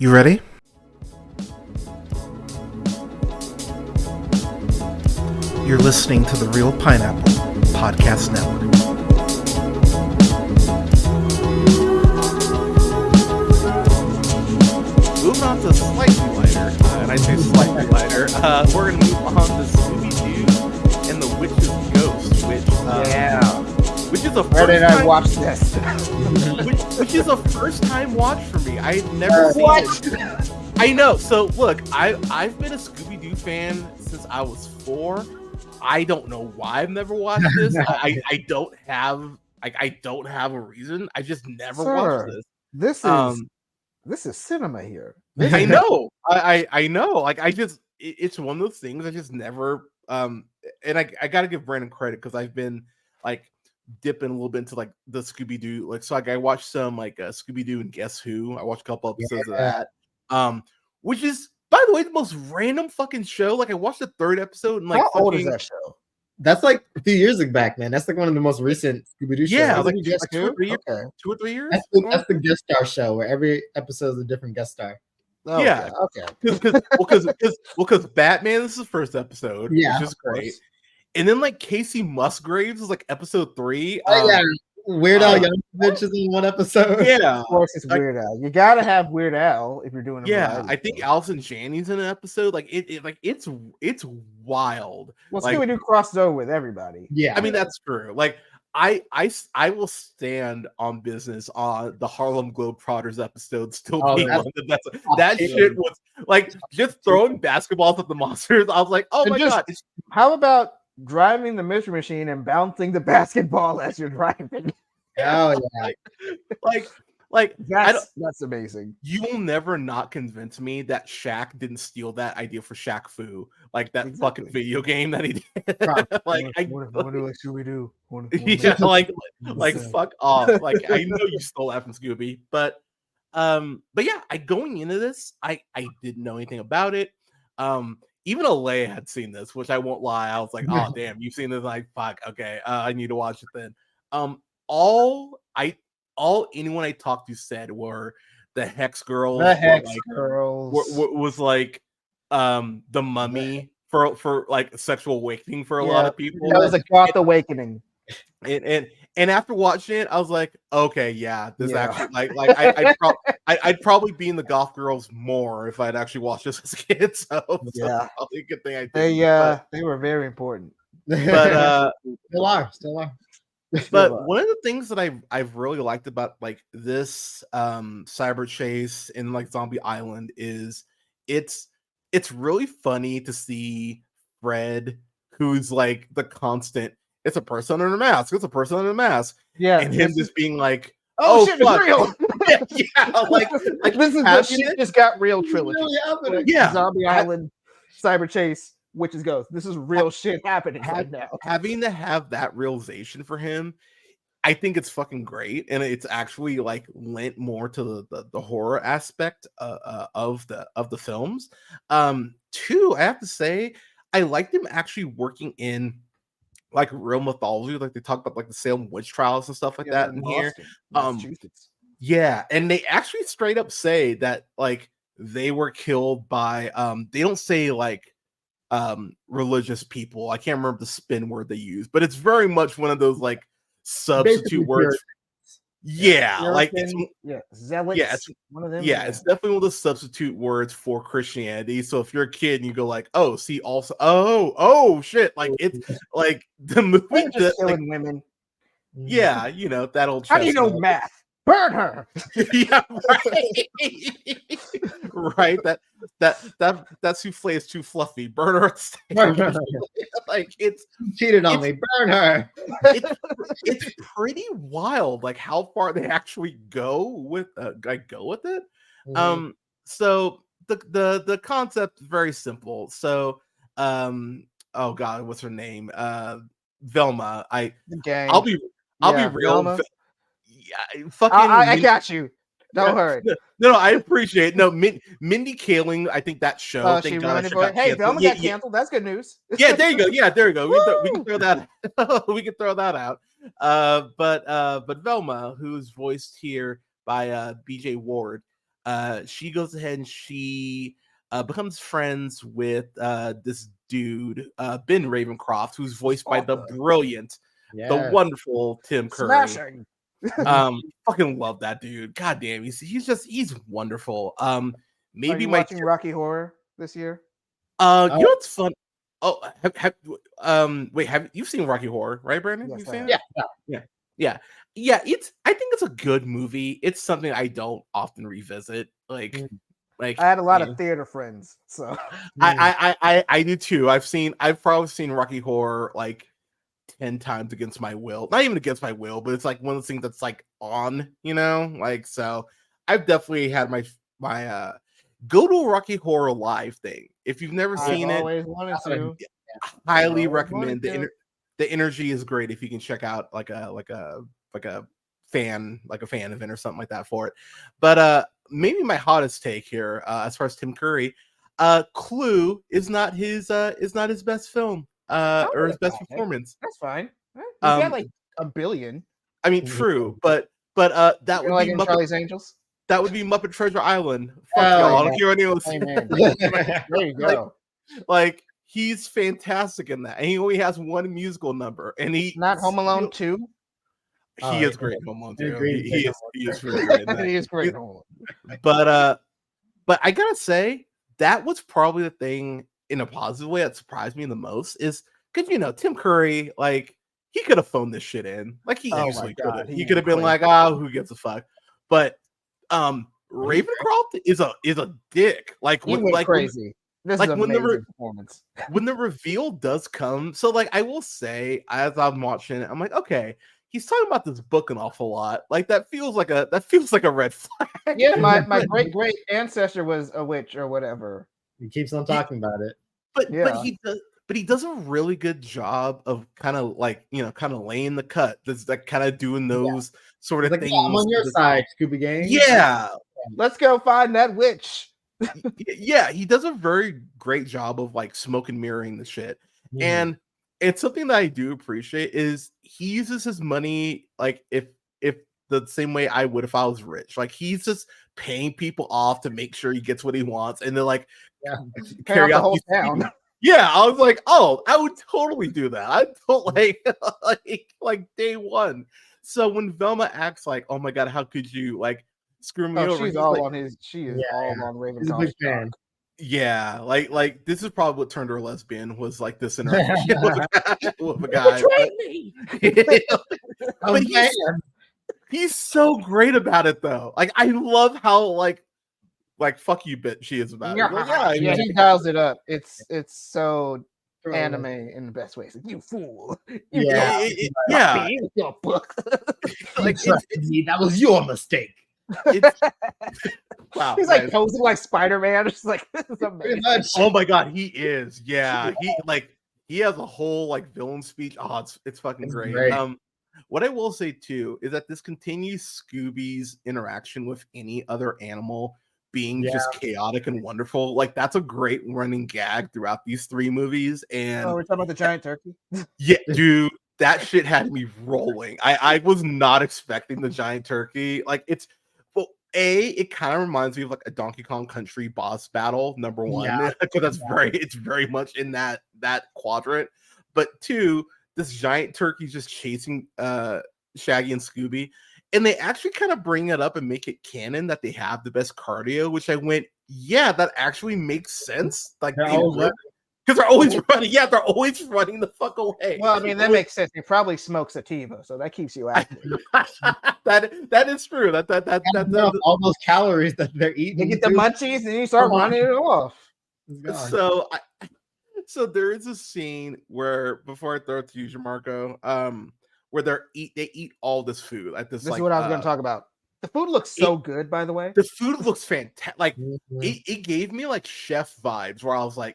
You ready? You're listening to the Real Pineapple Podcast Network. Moving on to slightly lighter, and I say slightly lighter, we're going to move on to Scooby-Doo and the Witch's Ghost, which is a first Where did I time, watch this? which is a first time watch for me. I had never seen it. I know. So look, I've been a Scooby-Doo fan since I was 4. I don't know why I've never watched this. I don't have a reason. I just never watched this. This is cinema here. I know. I know. Like it's one of those things I just never and I gotta give Brandon credit because I've been like dipping a little bit into like the Scooby-Doo. Like I watched some like Scooby-Doo and Guess Who. I watched a couple episodes of that. Which is, by the way, the most random fucking show. Like I watched the 3rd episode and like how old is that show? That's like a few years back, man. That's like one of the most recent Scooby-Doo shows. Yeah, like 2 or 3 years. Okay. 2 or 3 years. That's the guest star show where every episode is a different guest star. Oh, yeah. Okay. Because Batman is the first episode, Yeah, which is great. And then like Casey Musgraves is like episode 3. Oh yeah, Weird Al Yankovic is in one episode. Yeah, Of course, it's Weird Al. You gotta have Weird Al if you're doing. I think Allison Janney's in an episode. Like it's wild. Well, like, Scooby-Doo crossed over with everybody. Yeah, I mean that's true. Like I will stand on business on the Harlem Globetrotters episode still being one of the best. That shit was like just throwing basketballs at the monsters. I was like, oh my god. How about driving the Mystery Machine and bouncing the basketball as you're driving? Oh yeah. Like that's amazing. You will never not convince me that Shaq didn't steal that idea for Shaq Fu, like that fucking video game that he did. Like I want to like Scooby-Doo. Yeah, like fuck off. Like I know you stole that from Scooby, but yeah, going into this, I didn't know anything about it. Even Alea had seen this, which I won't lie. I was like, oh damn, you've seen this? Like fuck, okay, I need to watch it then. All anyone I talked to said were the Hex Girls. The Hex Girls was like the Mummy for like sexual awakening for a lot of people. That was a goth awakening. And after watching it, I was like, okay, yeah, this actually like I'd probably be in the Goth Girls more if I'd actually watched this as a kid. So probably a good thing I did. They were very important. But still are. But one of the things that I've really liked about like this cyber chase in like Zombie Island is it's really funny to see Fred, who's like the constant. It's a person under a mask. It's a person under a mask. Yeah, and him just being like, "Oh shit, it's real." like this is the shit just got real trilogy. Yeah, Zombie Island, cyber chase, Witch's Ghost. This is real shit happening right now. Having to have that realization for him, I think it's fucking great, and it's actually like lent more to the horror aspect of the films. 2, I have to say, I like them actually working in like real mythology, like they talk about like the Salem witch trials and stuff like that in here. Yeah, and they actually straight up say that like they were killed by they don't say like religious people. I can't remember the spin word they use, but it's very much one of those like substitute words. Yeah, like zealots. Yeah, it's one of them. Yeah, it's definitely one of the substitute words for Christianity. So if you're a kid and you go like, "Oh, see, also, oh shit!" Like it's like the movie just killing women. Yeah, you know that old. How do you know math? Burn her. Yeah, right. That souffle is too fluffy. Burn her. Like it's cheated on me. Burn her. It's pretty wild, like how far they actually go with it. Mm-hmm. So the concept is very simple. So oh god, what's her name? Velma. I'll be real. Velma. Yeah, fucking. I got you. Don't hurry. No, I appreciate it. No, Mindy Kaling. I think that show. She running for it. Hey, Velma got canceled. That's good news. Yeah, there you go. Yeah, there you go. We can throw that. We can throw that out. But Velma, who's voiced here by B.J. Ward, she goes ahead and she becomes friends with this dude, Ben Ravencroft, who's voiced by the brilliant, the wonderful Tim Curry. Smashing. Fucking love that dude. God damn, he's wonderful. Maybe Are you my watching Rocky Horror this year? you know what's fun? Oh, wait, have you've seen Rocky Horror, right, Brandon? Yes, You've I seen have. it? Yeah. I think it's a good movie. It's something I don't often revisit. Like I had a lot yeah. of theater friends, so I do too. I've probably seen Rocky Horror like 10 times against my will. Not even against my will, but it's like one of those things that's like on, like so I've definitely had my go to a Rocky Horror Live thing. If you've never seen I've it, always wanted to. highly Always recommend. wanted to. The energy is great if you can check out like a fan event or something like that for it. But maybe my hottest take here, as far as Tim Curry, Clue is not his best film or his best performance. That's fine. He's got like a billion. I mean, true, but that would like be in Muppet, Charlie's Angels. that would be Muppet Treasure Island. Fuck y'all. I don't care what anyone says. Amen. There you go. Like he's fantastic in that, and he only has one musical number, and he Not Home Alone 2. He is great in Home Alone too. He is really great in that. He is great in Home Alone. But I gotta say that was probably the thing in a positive way that surprised me the most is because Tim Curry, like he could have phoned this shit in, like he easily could have. He could have been like, who gives a fuck? But Ravencroft is a dick. Like he went crazy. This is amazing performance. When the reveal does come, so like I will say, as I'm watching it, I'm like, okay, he's talking about this book an awful lot. Like that feels like a red flag. Yeah, my great ancestor was a witch or whatever. He keeps on talking about it. But he does a really good job of kind of like kind of laying the cut. That's like kind of doing those sort of things. I'm on your side, Scooby Gang. Yeah, let's go find that witch. Yeah, he does a very great job of like smoke and mirroring the shit. And it's something that I do appreciate is he uses his money like if the same way I would if I was rich. Like he's just paying people off to make sure he gets what he wants, and they're like carry out the whole town. Yeah, I was like, oh, I would totally do that. I don't like day one. So when Velma acts like, oh my god, how could you like screw me over? She's all on his. She is all on Ravencroft's fan. Yeah, like this is probably what turned her lesbian was like this interaction with a guy. But he's so great about it though. Like I love how like fuck you bitch she is about it. Like, yeah, he dials it up. It's so anime in the best ways. You fool. Yeah. Your book. Like that was your mistake. Wow, he's like posing like Spider-Man. It's like this is amazing. Oh my god, he is. Yeah, he has a whole like villain speech. Oh, it's fucking great. What I will say too is that this continues Scooby's interaction with any other animal being just chaotic and wonderful. Like that's a great running gag throughout these three movies. And we're talking about the giant turkey. Yeah, dude, that shit had me rolling. I was not expecting the giant turkey. Like it's it kind of reminds me of like a Donkey Kong Country boss battle, number one, because it's very much in that quadrant. But two, this giant turkey just chasing Shaggy and Scooby, and they actually kind of bring it up and make it canon that they have the best cardio, which I went, yeah, that actually makes sense. Like because they're always running. Yeah, they're always running the fuck away. Well, I mean, that makes sense. He probably smokes sativa, so that keeps you active. that is true. That all those calories that they're eating. You get the munchies and you start running it off. So there is a scene where before I throw it to you, Jamarco, where they eat all this food at this. This is what I was going to talk about. The food looks so good, by the way. The food looks fantastic. Like it gave me like chef vibes, where I was like.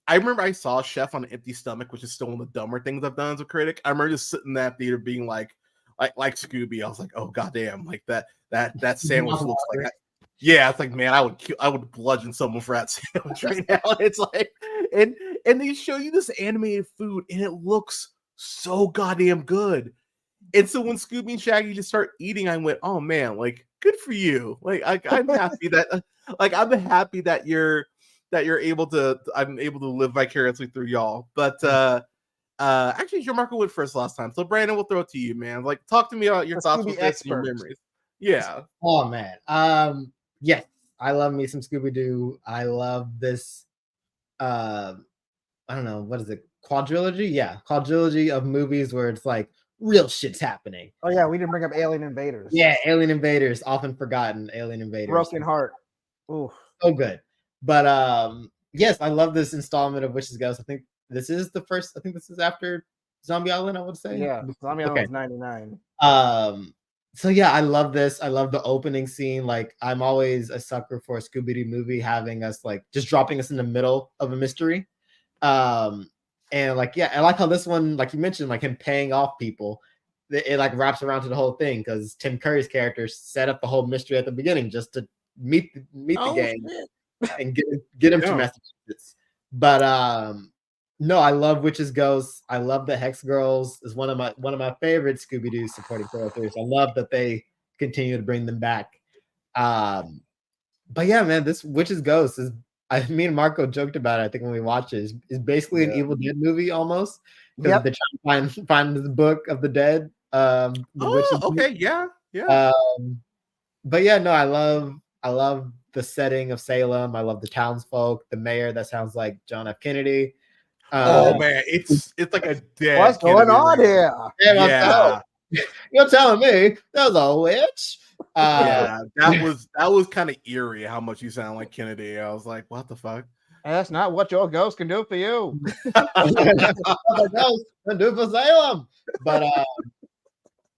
I remember I saw Chef on an Empty Stomach, which is still one of the dumber things I've done as a critic. I remember just sitting in that theater being like Scooby. I was like, oh goddamn, like that sandwich looks like that. Yeah, it's like, man, I would bludgeon someone for that sandwich right now. It's like, and they show you this animated food, and it looks so goddamn good. And so when Scooby and Shaggy just start eating, I went, "Oh man, like good for you!" Like I'm happy that, I'm happy that you're able to. I'm able to live vicariously through y'all. But actually, Jamarco went first last time, so Brandon, we'll throw it to you, man. Like, talk to me about your The thoughts Scooby with this and your expert. memories. Yeah. Oh man. Yes, I love me some Scooby-Doo. I love this. I don't know, what is it? Quadrilogy? Yeah, quadrilogy of movies where it's like real shit's happening. Oh yeah, we didn't bring up Alien Invaders. Yeah, Alien Invaders, often forgotten Alien Invaders. Broken Heart. Ooh. So good. But yes, I love this installment of Witch's Ghost. I think this is the first. I think this is after Zombie Island, I would say. Yeah, Zombie Island Okay. was 99. So yeah, I love this. I love the opening scene. Like, I'm always a sucker for a Scooby-Doo movie having us like just dropping us in the middle of a mystery. And like, yeah, I like how this one, like you mentioned, like him paying off people, it like wraps around to the whole thing because Tim Curry's character set up the whole mystery at the beginning just to meet the gang and get him to Massachusetts. But no, I love Witches Ghosts. I love the Hex Girls. Is one of my favorite Scooby-Doo supporting characters. I love that they continue to bring them back. But yeah, man, this Witches Ghosts is. Me and Marco joked about it. I think when we watched it, is basically an Evil Dead movie almost. Because they're trying to find the book of the dead. Okay, yeah. But yeah, no, I love the setting of Salem. I love the townsfolk. The mayor that sounds like John F. Kennedy. Oh man, it's like a dead. What's going on here? Yeah. You're telling me there's a witch? Yeah, that was kind of eerie how much you sound like Kennedy. I was like, what the fuck? That's not what your ghost can do for you. The ghost can do for Salem. But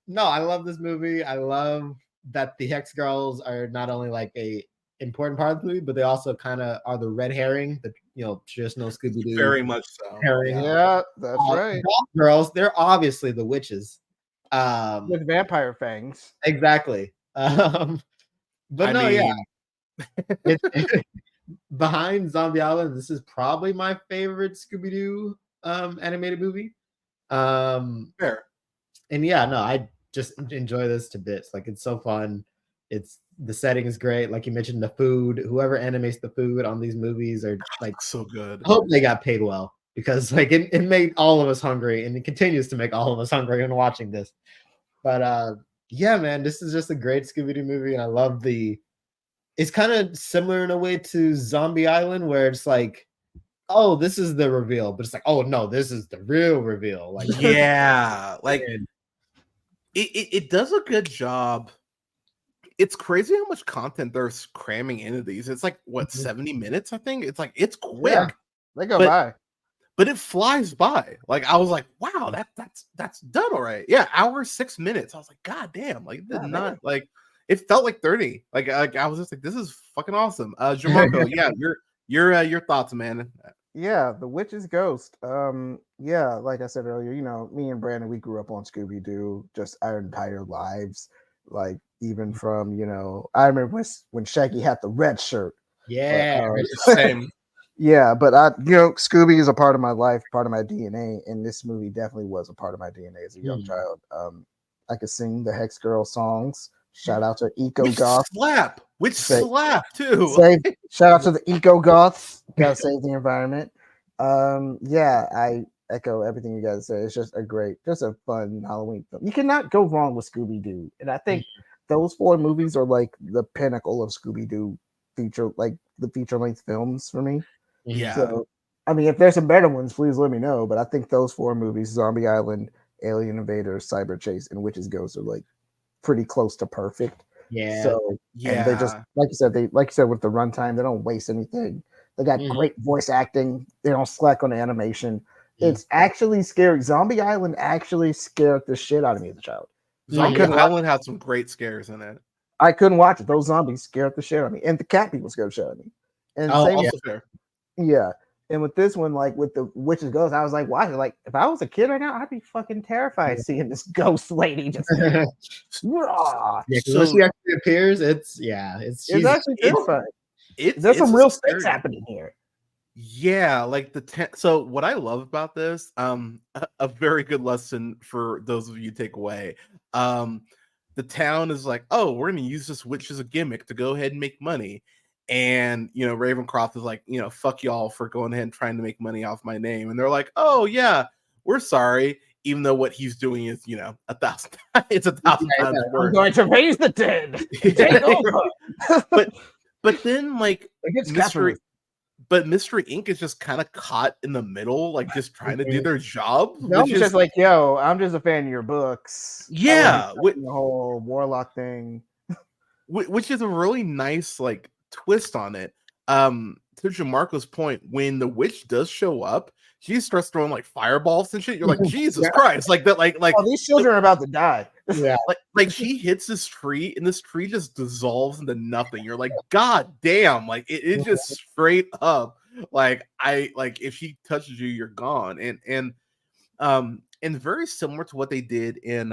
no, I love this movie. I love that the Hex Girls are not only like a important part of the movie, but they also kind of are the red herring, the traditional Scooby-Doo. Very much so. Herring. Yeah, that's right. Girls, they're obviously the witches. With vampire fangs. Exactly. But behind Zombie Island, this is probably my favorite Scooby-Doo animated movie. Fair. And yeah, no, I just enjoy this to bits. Like, it's so fun. The setting is great. Like you mentioned, the food. Whoever animates the food on these movies are like so good. I hope they got paid well because like it made all of us hungry, and it continues to make all of us hungry when watching this. But yeah, man, this is just a great Scooby-Doo movie, and I love it's kind of similar in a way to Zombie Island, where it's like, oh, this is the reveal, but it's like, oh no, this is the real reveal. Like, yeah, like it does a good job. It's crazy how much content they're cramming into these. It's like what 70 minutes, I think. It's like it's quick. Yeah, they go by. But it flies by. Like I was like, wow, that's done all right. Yeah, hour 6 minutes. I was like, god damn, like it did not like it felt like 30. Like I was just like, this is fucking awesome. Jamarco, yeah, your thoughts, man. Yeah, the Witch's Ghost. Yeah, like I said earlier, me and Brandon, we grew up on Scooby-Doo just our entire lives. Like even from, I remember when Shaggy had the red shirt. Yeah, same. Yeah, but Scooby is a part of my life, part of my DNA, and this movie definitely was a part of my DNA as a young child. I could sing the Hex Girl songs. Shout out to Eco Goth. Slap too. Shout out to the Eco Goths. Gotta save the environment. Yeah, I echo everything you guys say. It's just a fun Halloween film. You cannot go wrong with Scooby-Doo, and I think those 4 movies are like the pinnacle of Scooby-Doo the feature-length films for me. Yeah. So, I mean, if there's some better ones, please let me know. But I think those 4 movies, Zombie Island, Alien Invaders, Cyber Chase, and Witches Ghost, are like pretty close to perfect. Yeah. So and they just like you said with the runtime, they don't waste anything. They got great voice acting. They don't slack on the animation. It's actually scary. Zombie Island actually scared the shit out of me as a child. Zombie Island had some great scares in it. I couldn't watch it. Those zombies scared the shit out of me, and the cat people scared the shit out of me. And yeah. And with this one, like with the Witches Ghost, I was like, watching. Like, if I was a kid right now, I'd be fucking terrified seeing this ghost lady just. Yeah, because when she actually appears, it's actually terrifying. There's some real stakes happening here. Yeah, like so what I love about this, a very good lesson for those of you to take away. Um, the town is like, oh, we're gonna use this witch as a gimmick to go ahead and make money. And Ravencroft is like, fuck y'all for going ahead and trying to make money off my name. And they're like, oh yeah, we're sorry. Even though what he's doing is, 1,000 it's 1,000 times I'm worse. going to raise the dead. Take over. But then like Against Mystery capitalism. but Mystery Inc. is just kind of caught in the middle, like just trying to do their job. No, Which I'm just like, yo, I'm just a fan of your books. yeah, The whole warlock thing. which is a really nice like twist on it. To Jamarco's point, when the witch does show up, she starts throwing like fireballs and shit. You're like, Jesus Christ, like that, like oh, these children are about to die. Yeah. like she hits this tree and this tree just dissolves into nothing. You're like, God damn, like it just straight up like if she touches you, you're gone. And very similar to what they did in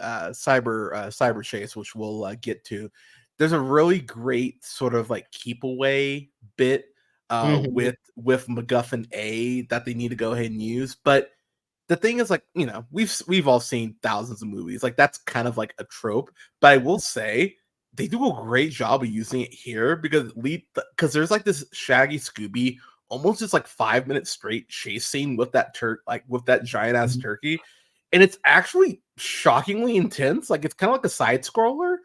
cyber chase, which we'll get to. There's a really great sort of like keep away bit with MacGuffin A that they need to go ahead and use. But the thing is, like, we've all seen thousands of movies, like that's kind of like a trope. But I will say they do a great job of using it here because there's like this Shaggy Scooby almost just like 5 minutes straight chase scene with that with that giant ass turkey, and it's actually shockingly intense. Like it's kind of like a side scroller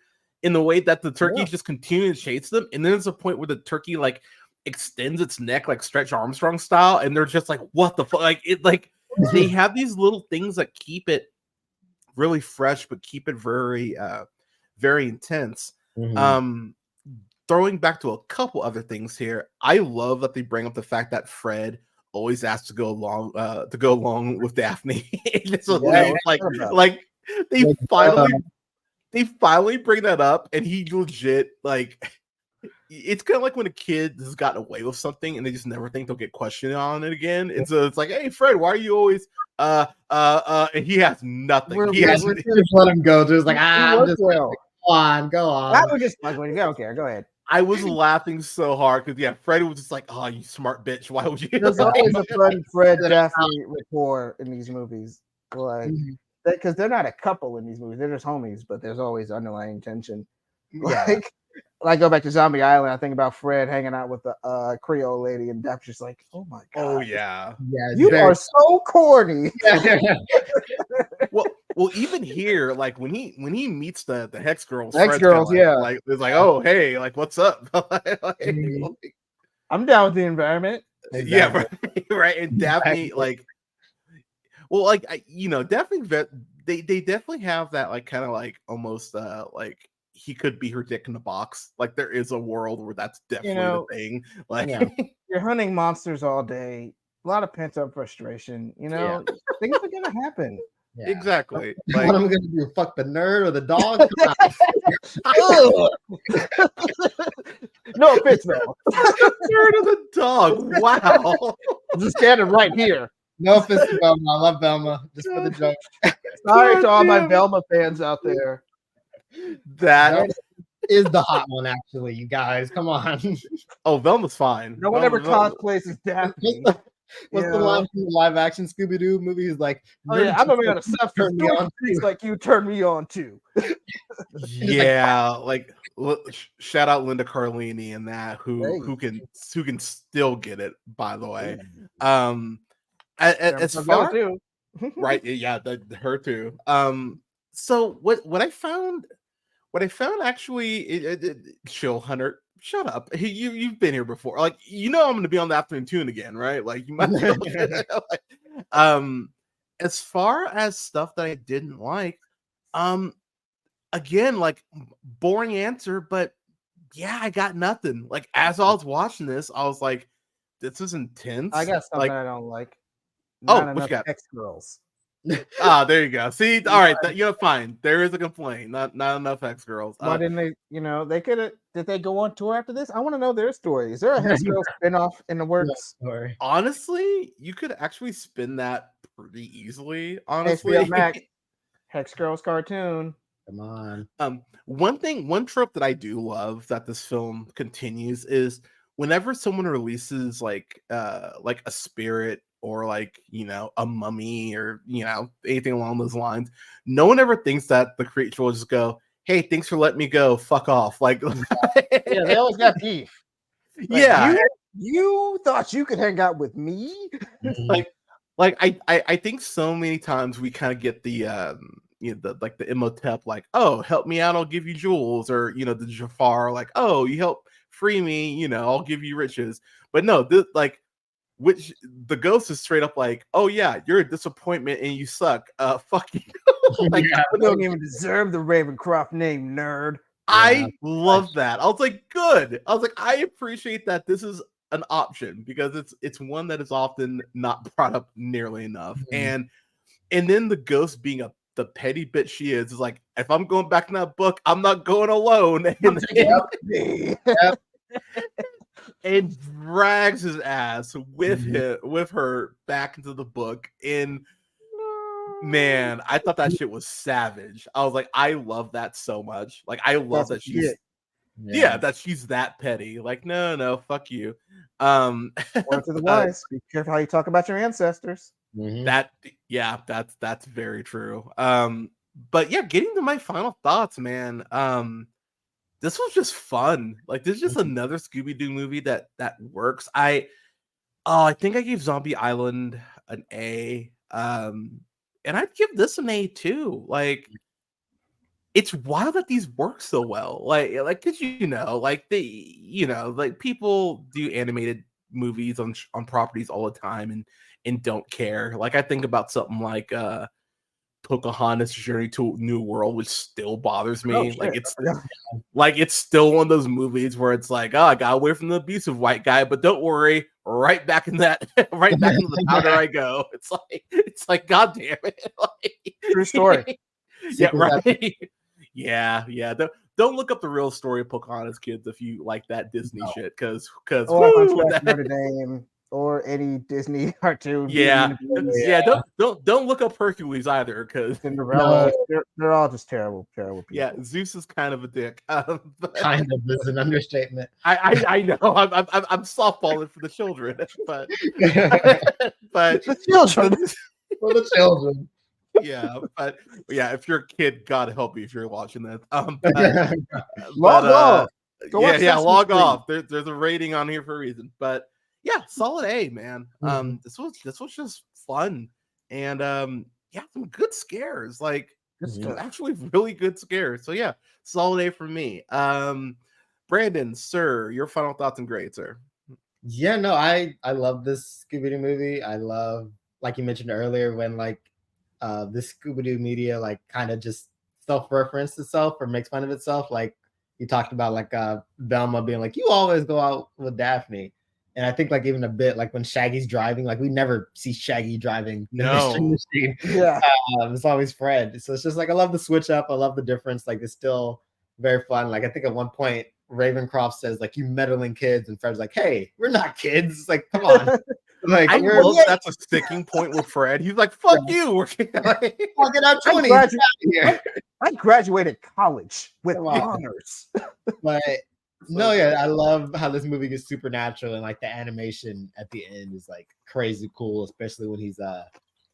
in the way that the turkey just continues to chase them, and then there's a point where the turkey like extends its neck like Stretch Armstrong style, and they're just like, what the fuck? Like it like they have these little things that keep it really fresh but keep it very very intense. Throwing back to a couple other things here, I love that they bring up the fact that Fred always asks to go along with Daphne. It's like they finally bring that up, and he legit like it's kind of like when a kid has gotten away with something and they just never think they'll get questioned on it again. And so it's like, hey Fred, why are you always and he has nothing. Just let him go. Just like I'm just like, go on. That was just like, okay, go ahead. I was laughing so hard because Fred was just like, oh, you smart bitch. Why would you? There's always a fun Fred Daphne rapport in these movies. Like because they're not a couple in these movies, they're just homies, but there's always underlying tension. Like go back to Zombie Island, I think about Fred hanging out with the Creole lady, and Daphne's just like, oh my god. Oh yeah. You are so corny. Well, even here, like when he meets the Hex girls, like, like it's like, oh hey, like what's up? I'm down with the environment. Exactly. Yeah, right. And Daphne, like, well, like definitely they definitely have that like kind of like almost like he could be her dick in the box. Like there is a world where that's definitely the thing. Like you're hunting monsters all day, a lot of pent up frustration. Things are gonna happen. Yeah. Exactly. Like, what am I gonna do? Fuck the nerd or the dog? No offense, though. Nerd or the dog. Wow. I'm just standing right here. No offense to Velma. I love Velma. Just for the joke. Sorry to all my Velma fans out there. That is the hot one, actually. You guys, come on. Oh, Velma's fine. No one ever cosplays as Daphne. What's the line from the live action Scooby-Doo movie? Is like, oh yeah, I'm a man of substance. Like you turn me on too. Yeah, like shout out Linda Carlini and that who can still get it. By the way, as far right, yeah, her too. So what I found actually, Chill Hunter. Shut up. You've been here before. Like, I'm going to be on the afternoon tune again, right? Like, you might as far as stuff that I didn't like, again, like boring answer, but yeah, I got nothing. Like, as I was watching this, I was like, this is intense. I got something like, I don't like. What you got? X-girls. There you go. See, all right, fine. There is a complaint. Not enough X girls. Why didn't they? They could have. Did they go on tour after this? I want to know their story. Is there a Hex Girls spinoff in the works? Honestly, you could actually spin that pretty easily. Honestly, HBO Max, Hex Girls cartoon. Come on. One trope that I do love that this film continues is whenever someone releases like a spirit or like, you know, a mummy or, you know, anything along those lines, no one ever thinks that the creature will just go, hey, thanks for letting me go, fuck off. Like Yeah, they always got beef. Like, yeah, you thought you could hang out with me? like I think so many times we kind of get the you know, the like the Imhotep, like, oh, help me out, I'll give you jewels, or you know, the Jafar, like, oh, you help free me, you know, I'll give you riches. But no, this like, which the ghost is straight up like, oh yeah, you're a disappointment and you suck. Fuck you. Like, You don't even deserve the Ravencroft name, nerd. I love that. I was like, good. I was like, I appreciate that this is an option because it's one that is often not brought up nearly enough. And then the ghost being the petty bitch she is like, if I'm going back in that book, I'm not going alone. And drags his ass with her back into the book. And man, I thought that shit was savage. I was like, I love that so much. Like, I love that she's that she's that petty. Like, no, fuck you. Word to the wise. Be careful how you talk about your ancestors. That's very true. But yeah, getting to my final thoughts, man. This was just fun. Like, this is just another Scooby-Doo movie that works. I think I gave Zombie Island an A. And I'd give this an A too. Like, it's wild that these work so well. Like, cause you know, like like people do animated movies on properties all the time and don't care. Like, I think about something like Pocahontas Journey to a New World, which still bothers me. It's still one of those movies where it's like, oh, I got away from the abusive white guy, but don't worry, right back in that, right back into the powder I go. It's like, god damn it. Like, true story. Yeah, right. Yeah. Don't look up the real story of Pocahontas, kids, if you like that Disney shit, because Notre Dame or any Disney cartoon. Yeah. Don't look up Hercules either, because Cinderella. They're all just terrible people. Yeah, Zeus is kind of a dick. Kind of is an understatement. I know. I'm softballing for the children, but the children. For the children. Yeah, but yeah, if you're a kid, God help you if you're watching this. Log off. Log off. There's a rating on here for a reason. But yeah, solid A, man. This was just fun, and some good scares. Like, actually really good scares. So yeah, solid A for me. Brandon, sir, your final thoughts and grades, sir. Yeah, no, I love this Scooby-Doo movie. I love, like you mentioned earlier, when like this Scooby-Doo media like kind of just self-referenced itself or makes fun of itself. Like you talked about, like Velma being like, you always go out with Daphne. And I think like even a bit like when Shaggy's driving, like we never see Shaggy driving. No. Yeah. It's always Fred. So it's just like, I love the switch up. I love the difference. Like, it's still very fun. Like, I think at one point Ravencroft says like, you meddling kids, and Fred's like, hey, we're not kids. It's like, come on. Like, I love that's a sticking point with Fred. He's like, fuck you. We're like, get out 20. I graduated college with honors. But no, yeah, I love how this movie gets supernatural, and like the animation at the end is like crazy cool, especially when he's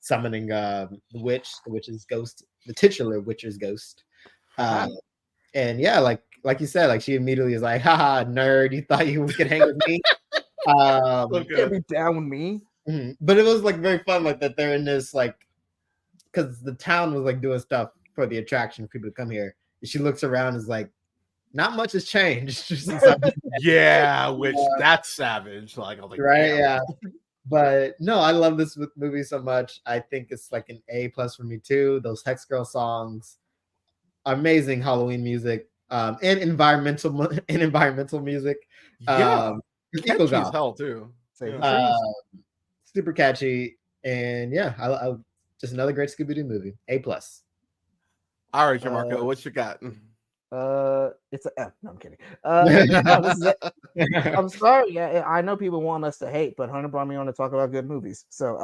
summoning the witch's ghost, the titular witch's ghost. And yeah, like you said, like she immediately is like, haha, nerd, you thought you could hang with me? Can't be down with me. But it was like very fun, like that they're in this, like, because the town was like doing stuff for the attraction for people to come here. And she looks around and is like, not much has changed. Yeah, which that's savage. Like, I was like, right, yeah. But no, I love this movie so much. I think it's like an A+ for me too. Those Hex Girl songs, amazing Halloween music, and environmental music. Yeah, catchy as hell too. Super catchy, and yeah, I just another great Scooby-Doo movie. A+. All right, Jamarco, what you got? It's an F. No, I'm kidding. No, this is it. I'm sorry. Yeah, I know people want us to hate, but Hunter brought me on to talk about good movies. So,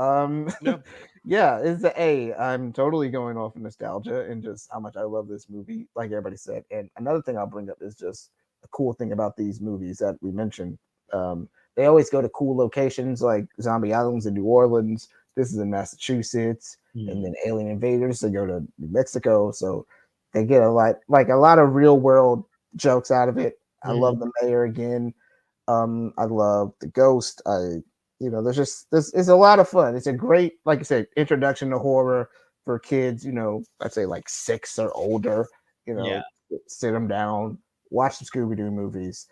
yeah, it's an A. I'm totally going off of nostalgia and just how much I love this movie, like everybody said. And another thing I'll bring up is just a cool thing about these movies that we mentioned. They always go to cool locations like Zombie Islands in New Orleans. This is in Massachusetts, and then Alien Invaders. They go to New Mexico, so they get a lot of real world jokes out of it. I love the mayor again. I love the ghost. It's a lot of fun. It's a great, like I said, introduction to horror for kids. I'd say like 6 or older. Sit them down, watch some Scooby-Doo movies.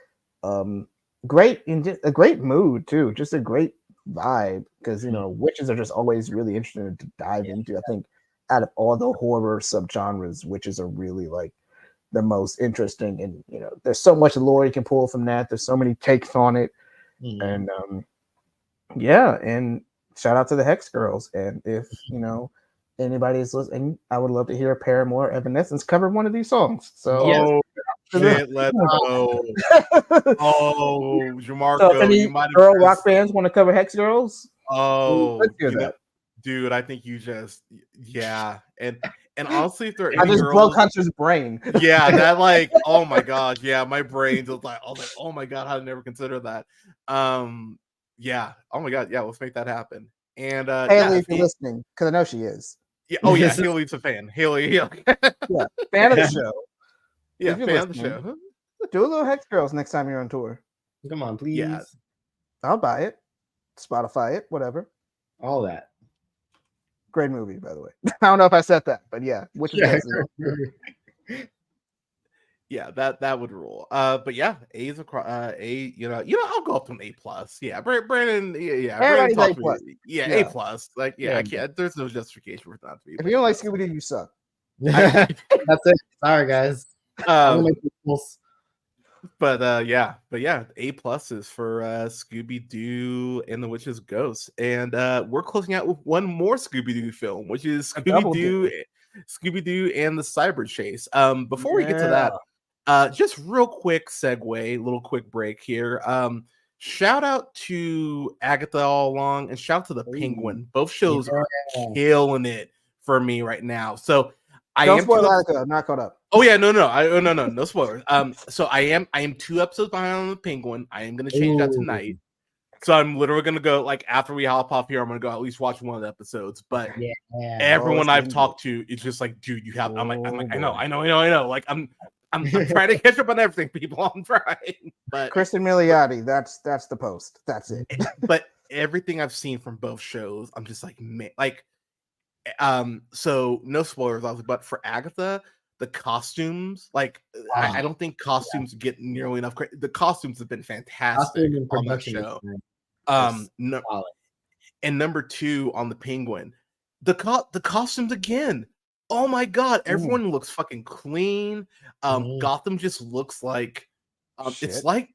Great a great mood too. Just a great vibe because witches are just always really interesting to dive into. I think out of all the horror subgenres, witches are really like the most interesting, and there's so much lore you can pull from that. There's so many takes on it, and and shout out to the Hex Girls. And if anybody is listening, I would love to hear Paramore Evanescence cover one of these songs. So shit, let's go. Jamarco, so if any you might have girl rock bands want to cover Hex Girls, let's hear that. Dude, I think you just and honestly, if there are I any just girls, broke Hunter's brain. yeah, that like, oh my god, yeah, my brain just like, oh my god, how did I never consider that? Yeah, oh my god, yeah, let's make that happen. And Haley, if you're listening, because I know she is. Yeah, oh yeah, Haley's a fan. Haley, yeah, fan of the show. Yeah, fan of the show. Do a little Hex Girls next time you're on tour. Come on, please. Yeah. I'll buy it. Spotify it, whatever. All that. Great movie, by the way. I don't know if I said that, but yeah, which is yeah, that would rule. But yeah, A's across. I'll go up to an A+. Yeah, Brandon. Yeah, everybody's A+. Yeah, A+. Like, I can't. There's no justification for it not to be. If you don't like Scooby-Doo, you suck. That's it. Sorry, guys. But A+ is for Scooby-Doo and the Witch's Ghost, and we're closing out with one more Scooby-Doo film, which is Scooby-Doo and the Cyber Chase. Before we get to that, just real quick segue, little quick break here. Shout out to Agatha all along, and shout out to the Penguin. Both shows are killing it for me right now. So don't spoil Agatha. I'm not caught up. Oh yeah, no spoilers. So I am 2 episodes behind on the Penguin. I am gonna change that tonight. So I'm literally gonna go, like, after we hop off here, I'm gonna go at least watch one of the episodes. But everyone I've talked to, it's just like, dude, you have. I'm like, I know. Like, I'm trying to catch up on everything, people. I'm trying. But Kristen Milioti, that's the post. That's it. But everything I've seen from both shows, I'm just like, man, like. So no spoilers, but for Agatha, the costumes, like, I don't think costumes get nearly enough credit. The costumes have been fantastic on that show. And number 2 on the Penguin, the costumes again. Oh my god, everyone looks fucking clean. Gotham just looks like it's like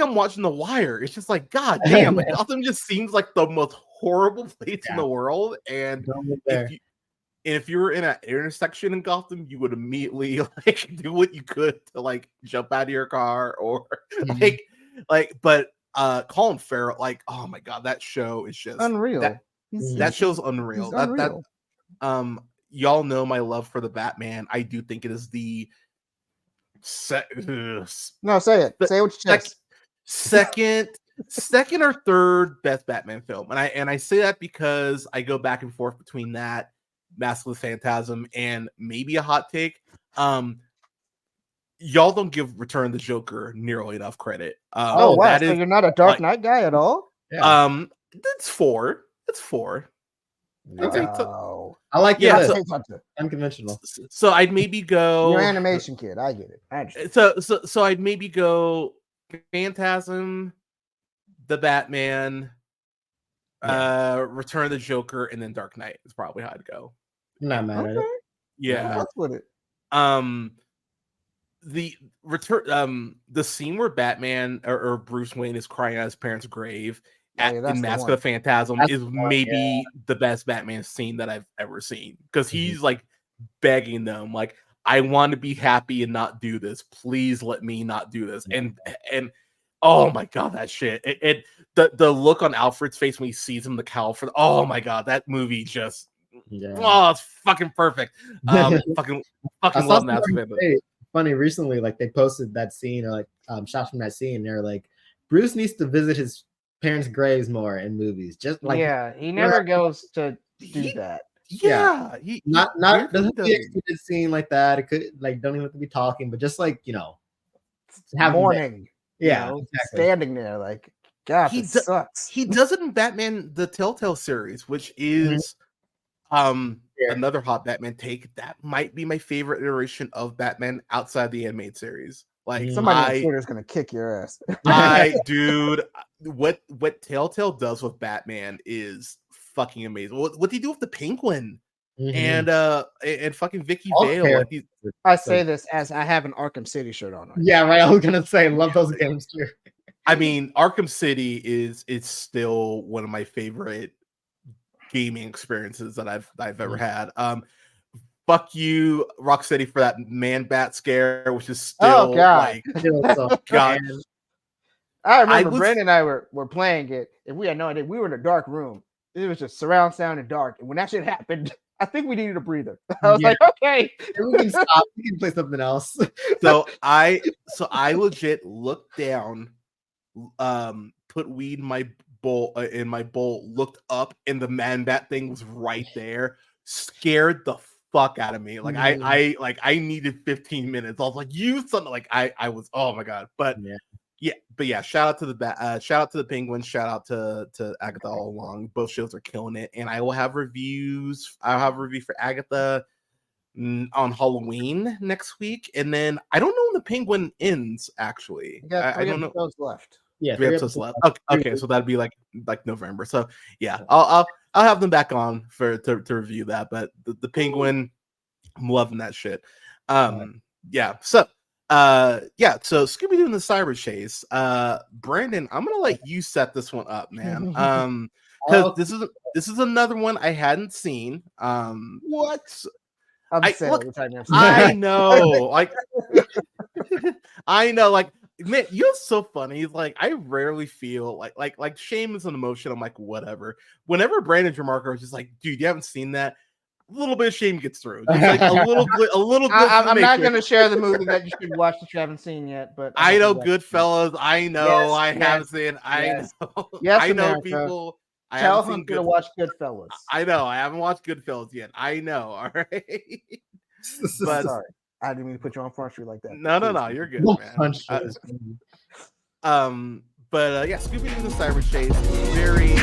I'm watching The Wire. It's just like, god damn, like, Gotham just seems like the most horrible place in the world. And if you were in an intersection in Gotham, you would immediately like do what you could to like jump out of your car or but Colin Farrell, like, oh my god, that show is just unreal. That show's unreal. That y'all know my love for the Batman. I do think it is the no, say it. Say what you just second or third best Batman film, and I say that because I go back and forth between that, Mask of the Phantasm, and maybe a hot take. Y'all don't give Return of the Joker nearly enough credit. Wow! So you're not a Dark Knight guy at all? Yeah. It's 4. It's 4. Wow. I like unconventional. So I'd maybe go. You're an animation kid. I get it. I understand. So I'd maybe go Phantasm, the Batman, Return of the Joker, and then Dark Knight is probably how I'd go. Not mad at it. Yeah. That's with it. The return, the scene where Batman or Bruce Wayne is crying at his parents' grave in Mask of the Phantasm is maybe the best Batman scene that I've ever seen, because he's like begging them, like, I want to be happy and not do this. Please let me not do this. And oh my god, that shit! The look on Alfred's face when he sees him, the cowl for oh my god, that movie just it's fucking perfect. Fucking love Mask of the Phantasm. Funny, recently, like, they posted that scene, or like shots from that scene. They're like, Bruce needs to visit his parents' graves more in movies. Just like he never goes to do that. Yeah, not weirdly doesn't be doesn't. extended scene like that. It could like don't even have to be talking, but just like have Mourning. yeah, Exactly. Standing there like, God, He this do- sucks. He does it in Batman the Telltale series, which is another hot Batman take. That might be my favorite iteration of Batman outside the animated series. Like Somebody on Twitter is gonna kick your ass. Dude, what Telltale does with Batman is fucking amazing. What do you do with the Penguin and fucking Vicky Vale? Like I say this as I have an Arkham City shirt on. Yeah, right. I was gonna say, love those games too. I mean, Arkham City is still one of my favorite gaming experiences that I've ever had. Fuck you, Rocksteady, for that Man Bat scare, which is still like God. I remember Brandon and I were playing it, and we had no idea. We were in a dark room. It was just surround sound and dark. And when that shit happened, I think we needed a breather. I was like, okay, we can stop. We can play something else. So I legit looked down, put weed in my bowl, looked up, and the Man Bat thing was right there. Scared the fuck out of me. Like I needed 15 minutes. I was like, you something like I was, oh my God. But yeah, shout out to the Penguin, shout out to Agatha all along. Both shows are killing it, and I will have reviews. I'll have a review for Agatha on Halloween next week, and then I don't know when the Penguin ends. Actually, I don't know. Left. Yeah, 3 episodes left. Okay, so that'd be like November. So yeah, I'll have them back on to review that. But the Penguin, I'm loving that shit. Yeah. So so Scooby-Doo and the Cyber Chase. Brandon, I'm gonna let you set this one up, man. Because this is another one I hadn't seen. What? I know, like I know, like man, you're so funny. He's like, I rarely feel like shame is an emotion. I'm like, whatever. Whenever Brandon Jamarco is just like, dude, you haven't seen that. A little bit of shame gets through. Just like a little bit. I'm not going to share the movie that you should watch that you haven't seen yet, but I know Goodfellas. I know I haven't seen. I know. Yes, I know America. People. Tell him to watch Goodfellas. I know. I haven't watched Goodfellas yet. I know. All right. But sorry, I didn't mean to put you on Front Street like that. No. You're good, man. But yeah, Scooby-Doo and the Cyber Chase, very